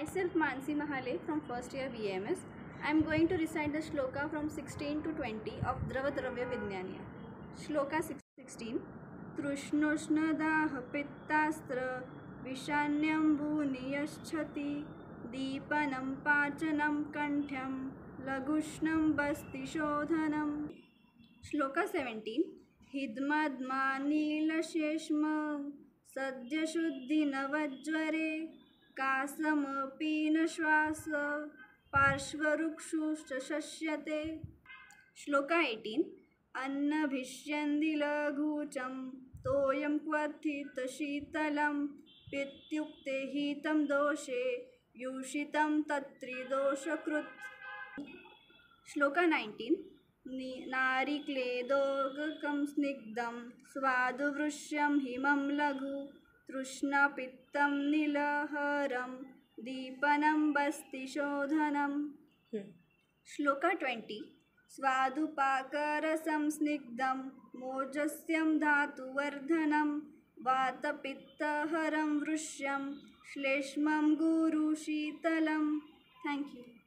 Myself Mansi Mahale from first year BAMS. I am going to recite the shloka from 16 to 20 of Dravadravya Vijnaniya. Shloka 16. Trushnushnadaha pittastra vishanyambuniyashchati deepanam pacanam kantham lagushnam basti shodhanam. Shloka 17. Hidmadma nilasheshma sadyashuddhinavajvare कासमपि न श्वास पार्श्वरुक्षुश्च शस्यते. श्लोका 18. अन्नभिष्यन्दिलघूचं तोयं क्वथितशीतलं पित्युक्ते हितं दोषे युषितं तत्त्रिदोषकृत्. श्लोका 19. नारिक्लेदोगकं स्निग्धं स्वादुवृष्यं हिमं लघु तृष्णापित्तं नीलहरं दीपनं बस्ति शोधनं. श्लोका 20. स्वादुपाकरसं स्निग्धं मोजस्यं धातुवर्धनं वातपित्तहरं वृष्यं श्लेष्मं गुरुशीतलं. Thank you.